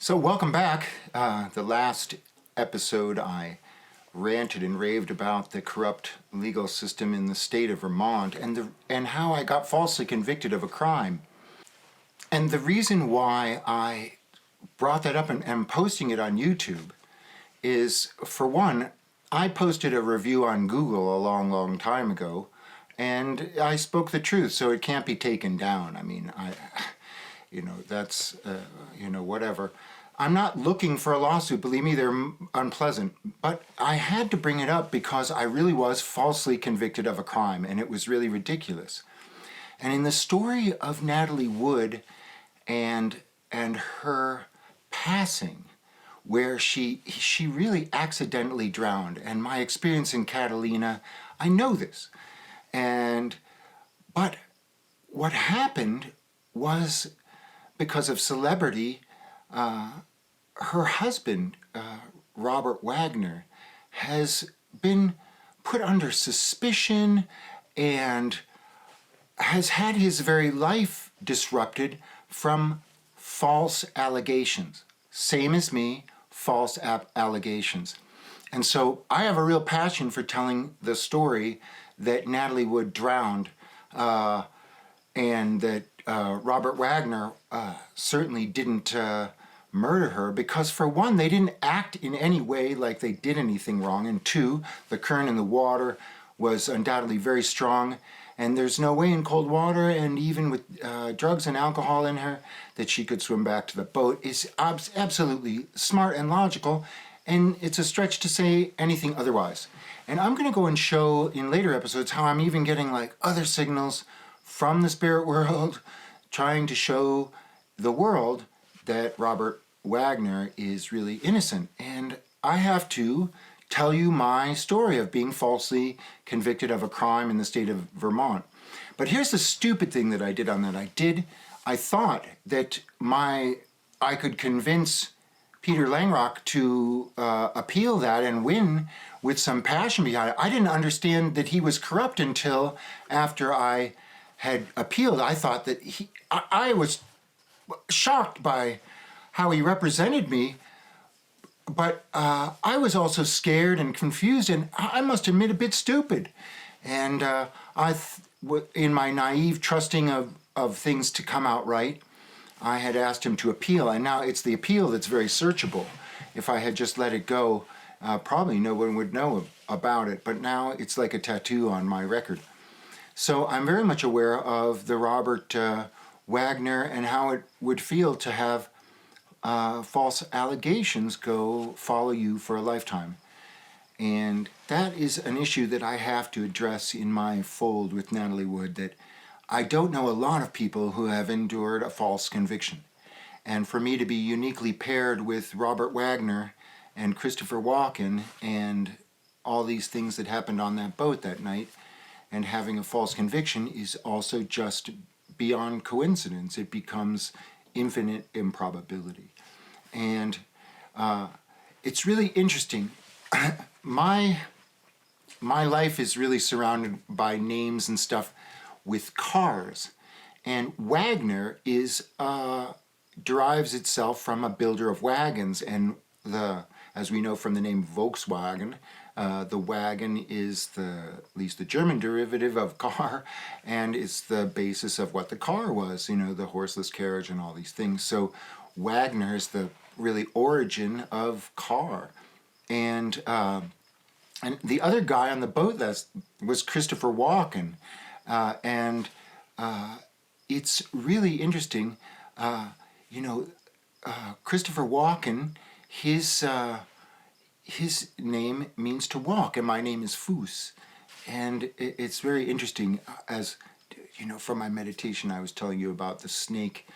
So welcome back. The last episode I ranted and raved about the corrupt legal system in the state of Vermont and how I got falsely convicted of a crime. And the reason why I brought that up and am posting it on YouTube is, for one, I posted a review on Google a long time ago, and I spoke the truth, so it can't be taken down. I mean, that's, whatever. I'm not looking for a lawsuit. Believe me, they're unpleasant. But I had to bring it up because I really was falsely convicted of a crime, and it was really ridiculous. And in the story of Natalie Wood and her passing, where she really accidentally drowned, and my experience in Catalina, I know this. But what happened was, because of celebrity, her husband, Robert Wagner, has been put under suspicion and has had his very life disrupted from false allegations. Same as me, false allegations. And so I have a real passion for telling the story that Natalie Wood drowned, and that Robert Wagner certainly didn't murder her, because, for one, they didn't act in any way like they did anything wrong, and two, the current in the water was undoubtedly very strong, and there's no way in cold water, and even with drugs and alcohol in her, that she could swim back to the boat. Is absolutely smart and logical, and it's a stretch to say anything otherwise. And I'm going to go and show in later episodes how I'm even getting other signals from the spirit world, trying to show the world that Robert Wagner is really innocent. And I have to tell you my story of being falsely convicted of a crime in the state of Vermont. But here's the stupid thing that I did on that. I thought that I could convince Peter Langrock to appeal that and win with some passion behind it. I didn't understand that he was corrupt until after I had appealed. I thought that I was shocked by how he represented me, but I was also scared and confused, and I must admit, a bit stupid. And in my naive trusting of things to come out right, I had asked him to appeal, and now it's the appeal that's very searchable. If I had just let it go, probably no one would know about it, but now it's like a tattoo on my record. So I'm very much aware of the Robert Wagner and how it would feel to have false allegations follow you for a lifetime. And that is an issue that I have to address in my fold with Natalie Wood, that I don't know a lot of people who have endured a false conviction. And for me to be uniquely paired with Robert Wagner and Christopher Walken and all these things that happened on that boat that night, and having a false conviction, is also just beyond coincidence. It becomes infinite improbability. And it's really interesting. My life is really surrounded by names and stuff with cars. And Wagner derives itself from a builder of wagons, and as we know from the name Volkswagen, the wagon is at least the German derivative of car, and it's the basis of what the car was, the horseless carriage and all these things. So Wagner is the really origin of car. And the other guy on the boat was Christopher Walken. And it's really interesting. Christopher Walken, his name means to walk, and my name is Fuß. And it's very interesting, as from my meditation I was telling you about the snake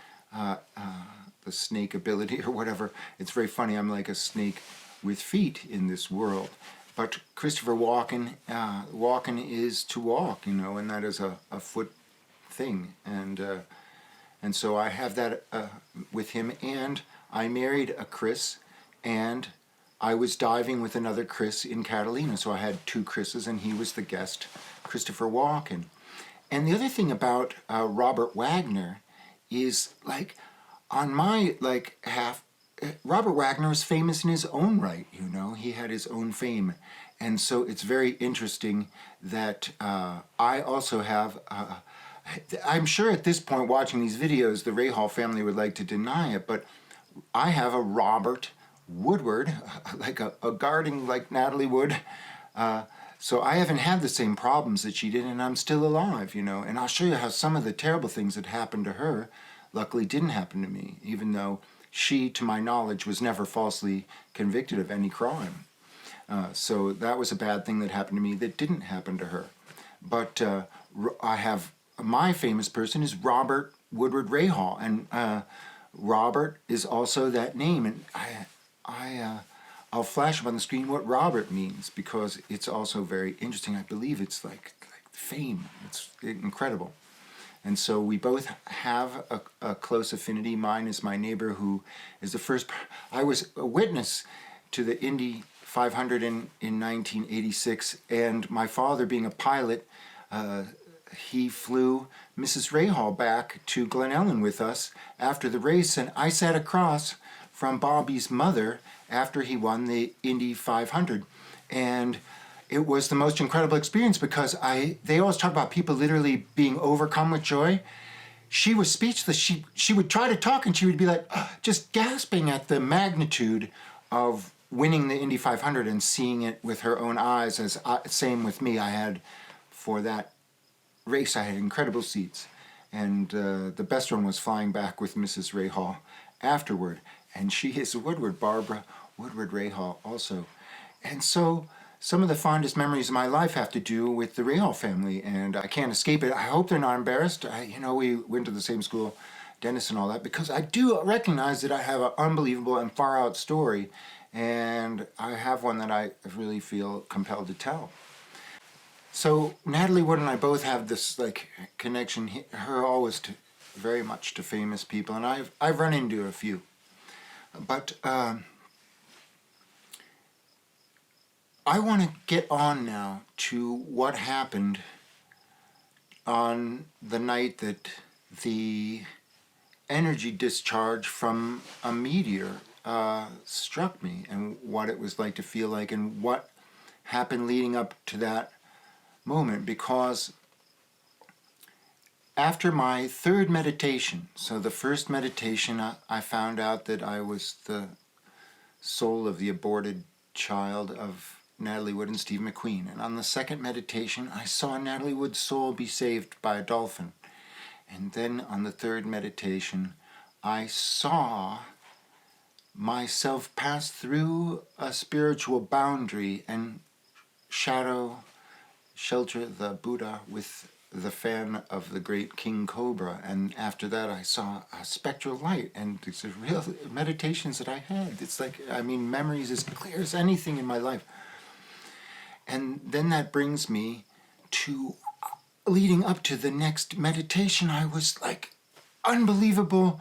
ability or whatever. It's very funny. I'm like a snake with feet in this world. But Christopher Walken, walken is to walk, and that is a foot thing. And so I have that with him. And I married a Chris, and I was diving with another Chris in Catalina, so I had two Chris's, and he was the guest, Christopher Walken. And the other thing about Robert Wagner is, on my half Robert Wagner was famous in his own right, you know. He had his own fame. And so it's very interesting that I also have, I'm sure at this point watching these videos, the Rahal family would like to deny it, but I have a Robert Woodward, like a guarding like Natalie Wood. So I haven't had the same problems that she did, and I'm still alive, you know. And I'll show you how some of the terrible things that happened to her luckily didn't happen to me, even though she, to my knowledge, was never falsely convicted of any crime. So that was a bad thing that happened to me that didn't happen to her. But I have, my famous person is Robert Woodward Rahal, and Robert is also that name. And I'll flash up on the screen what Robert means, because it's also very interesting. I believe it's like fame. It's incredible. And so we both have a close affinity. Mine is my neighbor who is the first. I was a witness to the Indy 500 in 1986, and my father, being a pilot, he flew Mrs. Rahal back to Glen Ellen with us after the race, and I sat across from Bobby's mother after he won the Indy 500. And it was the most incredible experience, because they always talk about people literally being overcome with joy. She was speechless. She would try to talk, and she would be like just gasping at the magnitude of winning the Indy 500 and seeing it with her own eyes. Same with me. I had, for that race, I had incredible seats, and the best one was flying back with Mrs. Rahal afterward. And she is Woodward, Barbara Woodward Rahal also. And so some of the fondest memories of my life have to do with the Rahal family, and I can't escape it. I hope they're not embarrassed. We went to the same school, Dennis and all that, because I do recognize that I have an unbelievable and far out story, and I have one that I really feel compelled to tell. So Natalie Wood and I both have this like connection. Her always very much to famous people, and I've run into a few, but I want to get on now to what happened on the night that the energy discharge from a meteor struck me, and what it was like to feel like, and what happened leading up to that moment. Because after my third meditation, so the first meditation, I found out that I was the soul of the aborted child of Natalie Wood and Steve McQueen. And on the second meditation, I saw Natalie Wood's soul be saved by a dolphin. And then on the third meditation, I saw myself pass through a spiritual boundary and shelter the Buddha with the fan of the great King Cobra. And after that, I saw a spectral light. And these are real meditations that I had. It's like, memories as clear as anything in my life. And then that brings me to, leading up to the next meditation, I was like unbelievably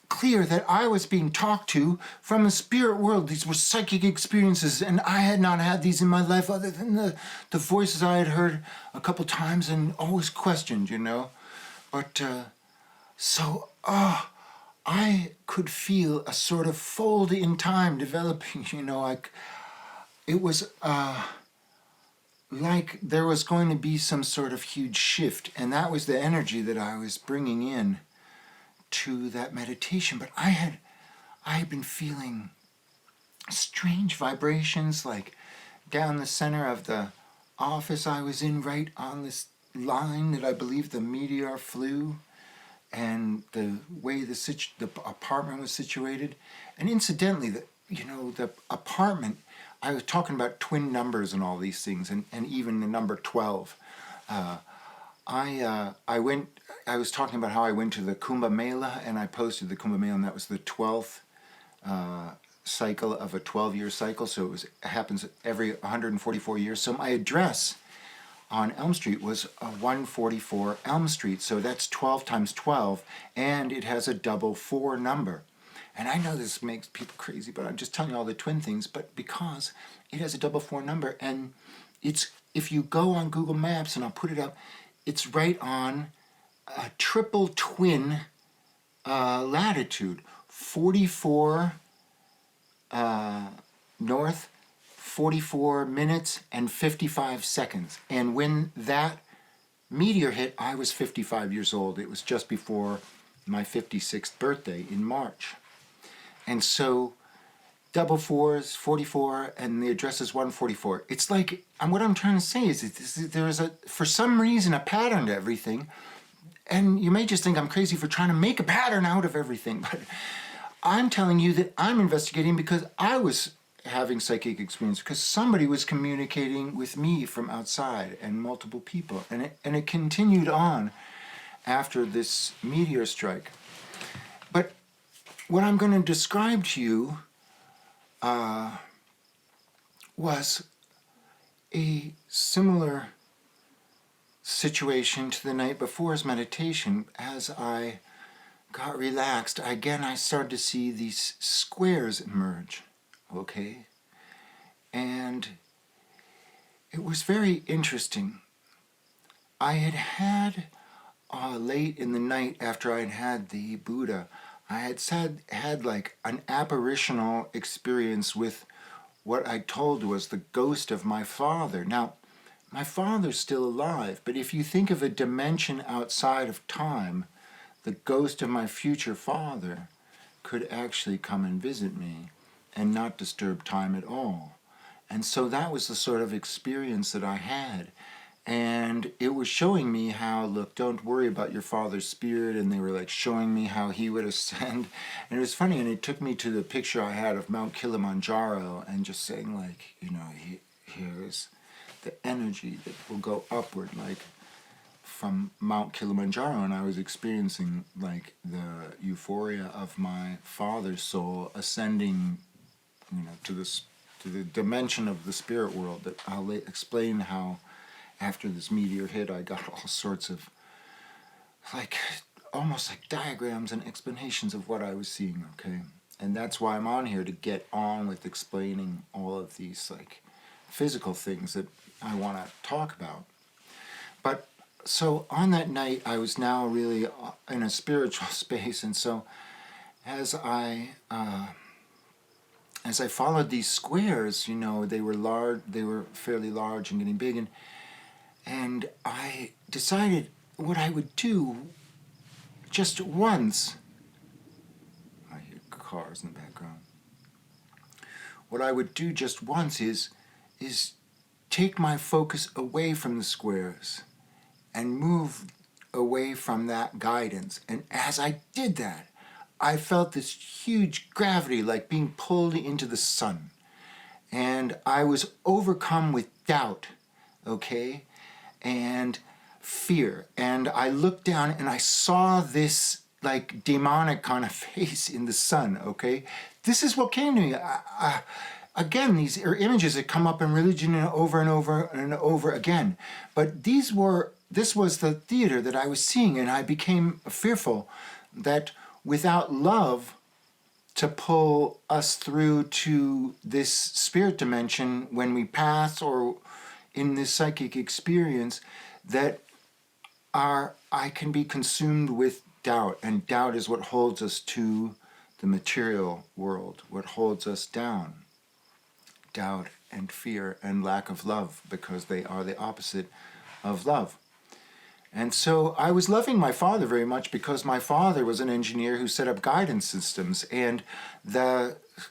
clear that I was being talked to from the spirit world. These were psychic experiences, and I had not had these in my life other than the voices I had heard a couple times and always questioned, you know. But I could feel a sort of fold in time developing, you know, like it was like there was going to be some sort of huge shift, and that was the energy that I was bringing in to that meditation. But I had been feeling strange vibrations, like down the center of the office I was in, right on this line that I believe the meteor flew, and the way the apartment was situated. And incidentally, the apartment, I was talking about twin numbers and all these things, and even the number 12. I was talking about how I went to the Kumbh Mela, and I posted the Kumbh Mela, and that was the 12th cycle of a 12-year cycle. So it happens every 144 years. So my address on Elm Street was 144 Elm Street. So that's 12 times 12, and it has a double 4 number. And I know this makes people crazy, but I'm just telling you all the twin things. But because it has a double 4 number, and if you go on Google Maps, and I'll put it up, it's right on a triple twin latitude, 44 north, 44 minutes and 55 seconds. And when that meteor hit, I was 55 years old. It was just before my 56th birthday in March. And so double fours, 44, and the address is 144. It's like, and what I'm trying to say is there is for some reason, a pattern to everything. And you may just think I'm crazy for trying to make a pattern out of everything, but I'm telling you that I'm investigating because I was having psychic experience, because somebody was communicating with me from outside, and multiple people. And it continued on after this meteor strike. But what I'm going to describe to you was a similar situation to the night before's meditation. As I got relaxed, again I started to see these squares emerge, okay? And it was very interesting. I had late in the night, after I had the Buddha, I had like an apparitional experience with what I told was the ghost of my father. Now, my father's still alive, but if you think of a dimension outside of time, the ghost of my future father could actually come and visit me and not disturb time at all. And so that was the sort of experience that I had. And it was showing me how, look, don't worry about your father's spirit. And they were like showing me how he would ascend. And it was funny. And it took me to the picture I had of Mount Kilimanjaro and just saying, like, you know, here's the energy that will go upward, like from Mount Kilimanjaro. And I was experiencing like the euphoria of my father's soul ascending, you know, to the dimension of the spirit world. That I'll explain how after this meteor hit, I got all sorts of, like, almost like diagrams and explanations of what I was seeing, okay? And that's why I'm on here, to get on with explaining all of these, like, physical things that I want to talk about. But, so on that night, I was now really in a spiritual space, and so as I followed these squares, you know, they were large, they were fairly large and getting big, and I decided what I would do just once. I hear cars in the background. What I would do just once is take my focus away from the squares and move away from that guidance. And as I did that, I felt this huge gravity, like being pulled into the sun. And I was overcome with doubt, okay? And fear. And I looked down and I saw this like demonic kind of face in the sun, okay? This is what came to me. Again, these are images that come up in religion over and over and over again. But this was the theater that I was seeing, and I became fearful that without love to pull us through to this spirit dimension when we pass, or in this psychic experience, that I can be consumed with doubt, and doubt is what holds us to the material world, what holds us down. Doubt and fear and lack of love, because they are the opposite of love. And so I was loving my father very much, because my father was an engineer who set up guidance systems, and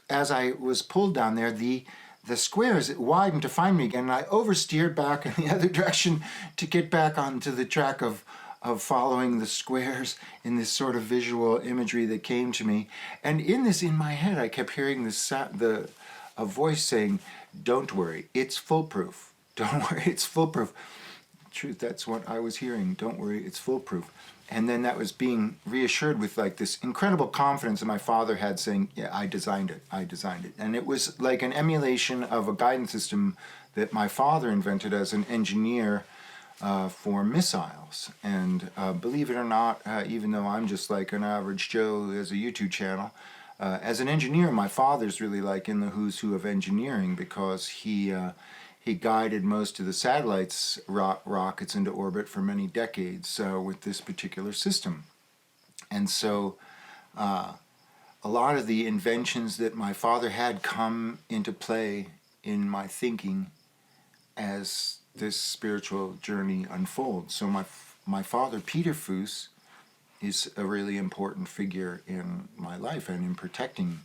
as I was pulled down there, the squares widened to find me again, and I oversteered back in the other direction to get back onto the track of following the squares in this sort of visual imagery that came to me. And in my head, I kept hearing a voice saying, "Don't worry, it's foolproof. Don't worry, it's foolproof." Truth, that's what I was hearing. Don't worry, it's foolproof. And then that was being reassured with like this incredible confidence that my father had, saying, "Yeah, I designed it. And it was like an emulation of a guidance system that my father invented as an engineer for missiles. And believe it or not, even though I'm just like an average Joe as a YouTube channel, as an engineer, my father's really like in the who's who of engineering, because he guided most of the satellites rockets into orbit for many decades with this particular system. And so a lot of the inventions that my father had come into play in my thinking as this spiritual journey unfolds. So my father, Peter Foos, is a really important figure in my life and in protecting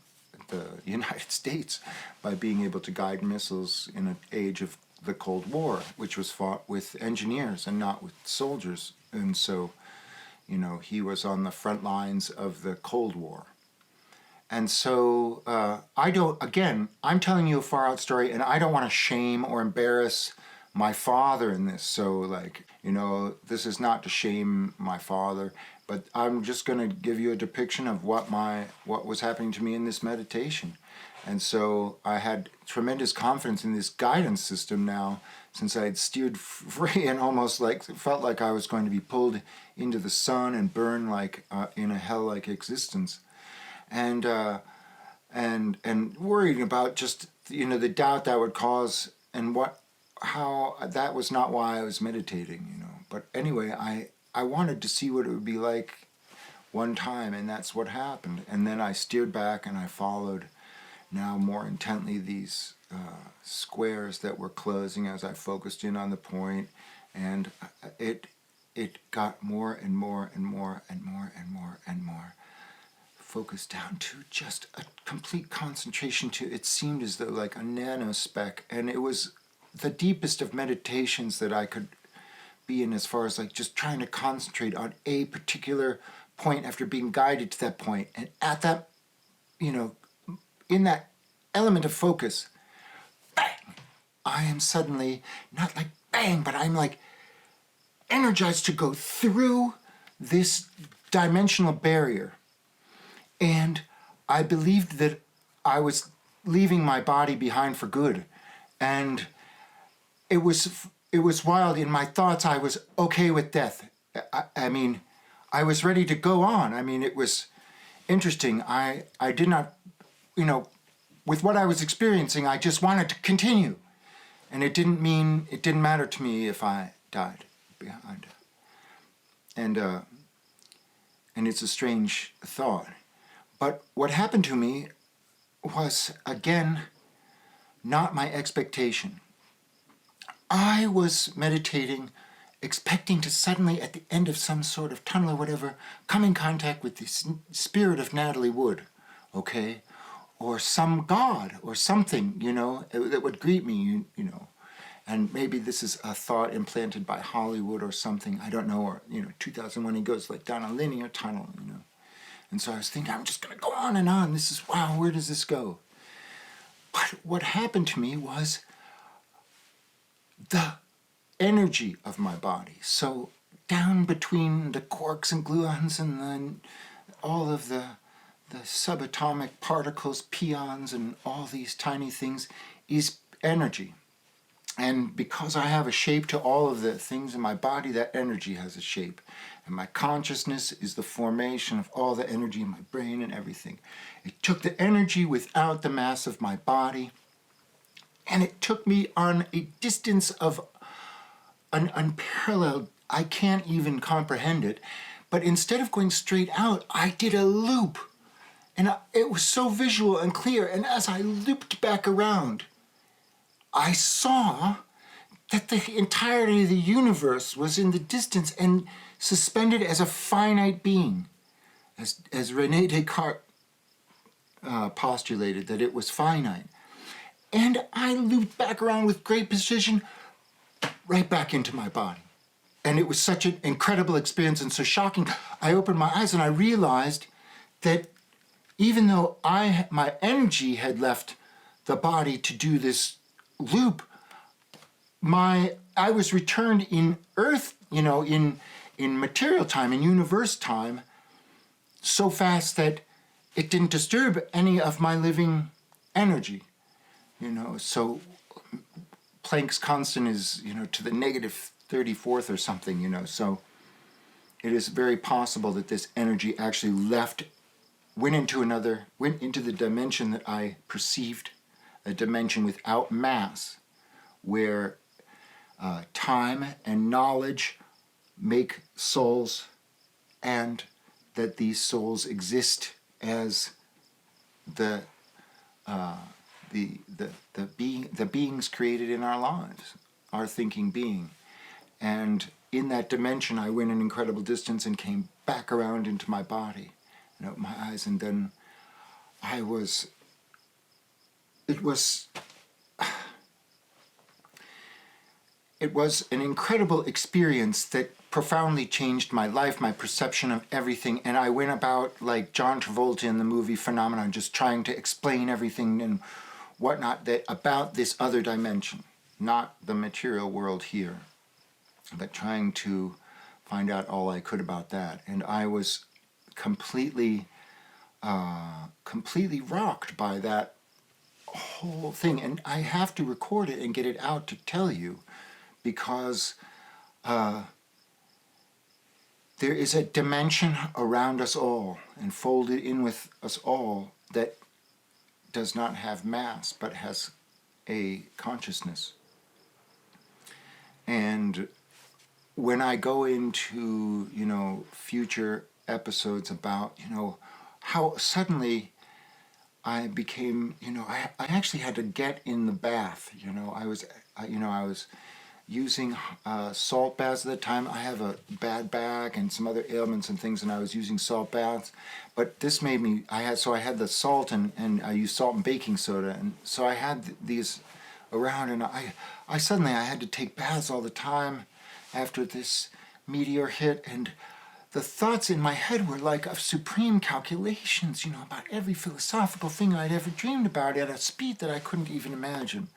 the United States by being able to guide missiles in an age of the Cold War, which was fought with engineers and not with soldiers. And so, he was on the front lines of the Cold War. And so I'm telling you a far out story, and I don't want to shame or embarrass my father in this. So this is not to shame my father, but I'm just going to give you a depiction of what was happening to me in this meditation. And so I had tremendous confidence in this guidance system now, since I had steered free and almost felt like I was going to be pulled into the sun and burn in a hell-like existence. And worried about just the doubt that would cause, and how that was not why I was meditating. But anyway, I wanted to see what it would be like one time, and that's what happened. And then I steered back and I followed now more intently these squares that were closing as I focused in on the point, and it got more and more and more and more and more and more focused down to just a complete concentration. To it seemed as though like a nanospeck, and it was the deepest of meditations that I could be in, as far as just trying to concentrate on a particular point after being guided to that point. And at that, in that element of focus, bang, I am suddenly not like bang, but I'm energized to go through this dimensional barrier. And I believed that I was leaving my body behind for good. And it was wild. In my thoughts, I was okay with death. I was ready to go on. It was interesting. I did not, with what I was experiencing, I just wanted to continue. And it didn't matter to me if I died behind. And it's a strange thought. But what happened to me was, again, not my expectation. I was meditating, expecting to suddenly, at the end of some sort of tunnel or whatever, come in contact with the spirit of Natalie Wood, okay? Or some god or something, that would greet me, And maybe this is a thought implanted by Hollywood or something, I don't know. Or, 2001, he goes down a linear tunnel, And so I was thinking, I'm just going to go on and on. This is, wow, where does this go? But what happened to me was the energy of my body. So down between the quarks and gluons and then all of the subatomic particles, pions, and all these tiny things is energy. And because I have a shape to all of the things in my body, that energy has a shape. And my consciousness is the formation of all the energy in my brain and everything. It took the energy without the mass of my body, and it took me on a distance of an unparalleled, I can't even comprehend it. But instead of going straight out, I did a loop. And it was so visual and clear. And as I looped back around, I saw that the entirety of the universe was in the distance and suspended as a finite being, as René Descartes postulated that it was finite. And I looped back around with great precision, right back into my body. And it was such an incredible experience and so shocking. I opened my eyes and I realized that even though my energy had left the body to do this loop, I was returned in earth, in material time, in universe time, so fast that it didn't disturb any of my living energy. So Planck's constant is, to the negative 34th or something, so it is very possible that this energy actually went into the dimension that I perceived, a dimension without mass, where time and knowledge make souls, and that these souls exist as the the beings created in our lives, our thinking being. And in that dimension, I went an incredible distance and came back around into my body and opened my eyes, and then I was. It was. It was an incredible experience that profoundly changed my life, my perception of everything, and I went about like John Travolta in the movie Phenomenon, just trying to explain everything and whatnot that about this other dimension, not the material world here, but trying to find out all I could about that. And I was completely rocked by that whole thing, and I have to record it and get it out to tell you, because there is a dimension around us all and folded in with us all that does not have mass but has a consciousness. And when I go into, future episodes about, how suddenly I became, I actually had to get in the bath. I was using salt baths at the time. I have a bad back and some other ailments and things, and I was using salt baths. But this made me, I had the salt, and I used salt and baking soda, and so I had these around, and I suddenly I had to take baths all the time after this meteor hit, and the thoughts in my head were like of supreme calculations, about every philosophical thing I'd ever dreamed about at a speed that I couldn't even imagine.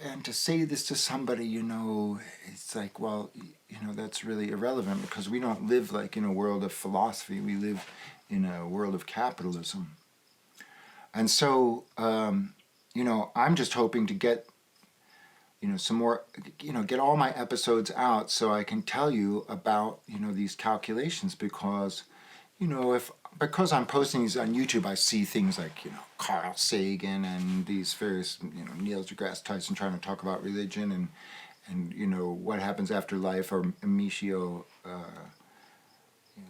And to say this to somebody, it's like, well, that's really irrelevant, because we don't live like in a world of philosophy. We live in a world of capitalism. And so, I'm just hoping to get, some more, get all my episodes out so I can tell you about, these calculations, because, because I'm posting these on YouTube, I see things like, Carl Sagan and these various, Neil deGrasse Tyson trying to talk about religion and what happens after life, or Michio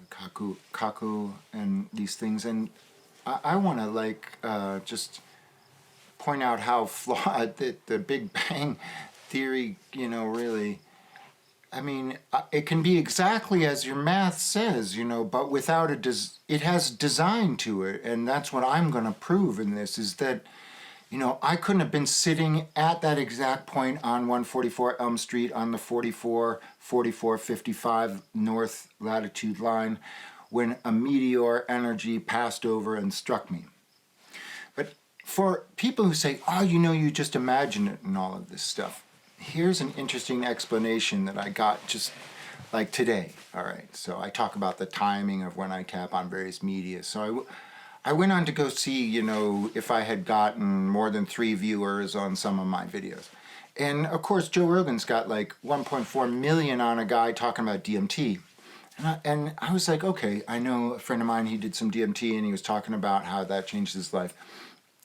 Kaku and these things. And I want to just point out how flawed the Big Bang theory, really. I mean, it can be exactly as your math says, but without it has design to it. And that's what I'm going to prove in this, is that, I couldn't have been sitting at that exact point on 144 Elm Street on the 4455 north latitude line when a meteor energy passed over and struck me. But for people who say, oh, you just imagine it and all of this stuff, here's an interesting explanation that I got just like today. All right, so I talk about the timing of when I cap on various media. So I went on to go see, if I had gotten more than 3 viewers on some of my videos. And of course, Joe Rogan's got like 1.4 million on a guy talking about DMT. And I was like, okay, I know a friend of mine, he did some DMT and he was talking about how that changed his life.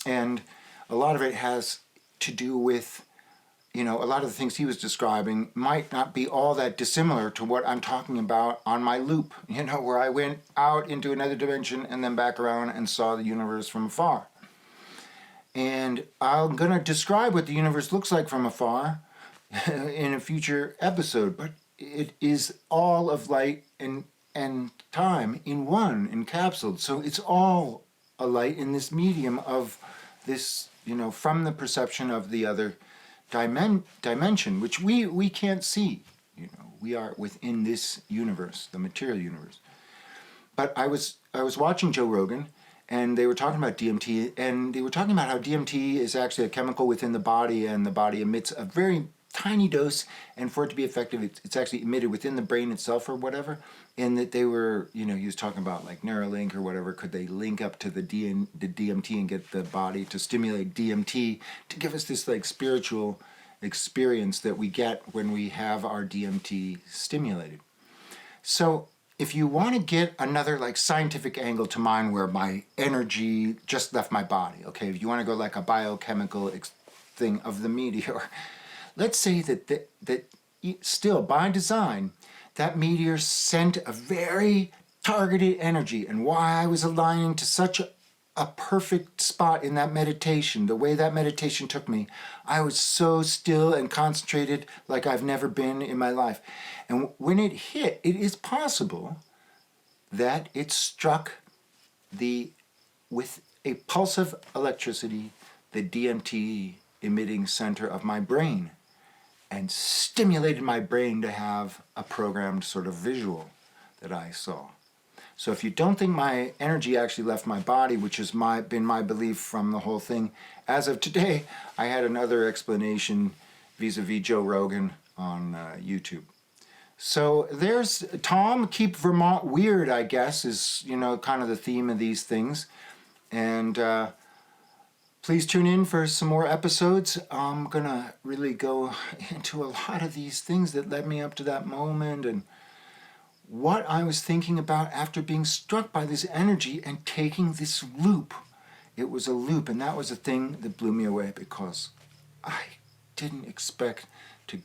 And a lot of it has to do with, a lot of the things he was describing might not be all that dissimilar to what I'm talking about on my loop, where I went out into another dimension and then back around and saw the universe from afar. And I'm going to describe what the universe looks like from afar in a future episode, but it is all of light and time in one, encapsulated. So it's all a light in this medium of this, from the perception of the other dimension, which we can't see. We are within this universe, the material universe. But I was watching Joe Rogan, and they were talking about DMT, and they were talking about how DMT is actually a chemical within the body, and the body emits a very tiny dose, and for it to be effective, it's actually emitted within the brain itself or whatever. And that they were, he was talking about like Neuralink or whatever, could they link up to the DMT and get the body to stimulate DMT to give us this like spiritual experience that we get when we have our DMT stimulated. So if you want to get another like scientific angle to mine where my energy just left my body, okay, if you want to go like a biochemical thing of the meteor, let's say that still by design, that meteor sent a very targeted energy, and why I was aligning to such a perfect spot in that meditation. The way that meditation took me, I was so still and concentrated like I've never been in my life. And when it hit, it is possible that it struck with a pulse of electricity, the DMT emitting center of my brain, and stimulated my brain to have a programmed sort of visual that I saw. So if you don't think my energy actually left my body, which has been my belief from the whole thing, as of today, I had another explanation vis-a-vis Joe Rogan on YouTube. So there's Tom, keep Vermont weird, I guess, is, kind of the theme of these things. And please tune in for some more episodes. I'm going to really go into a lot of these things that led me up to that moment and what I was thinking about after being struck by this energy and taking this loop. It was a loop, and that was a thing that blew me away because I didn't expect to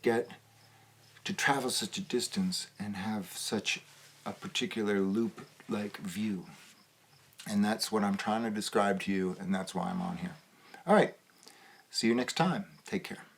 travel such a distance and have such a particular loop-like view. And that's what I'm trying to describe to you, and that's why I'm on here. All right, see you next time. Take care.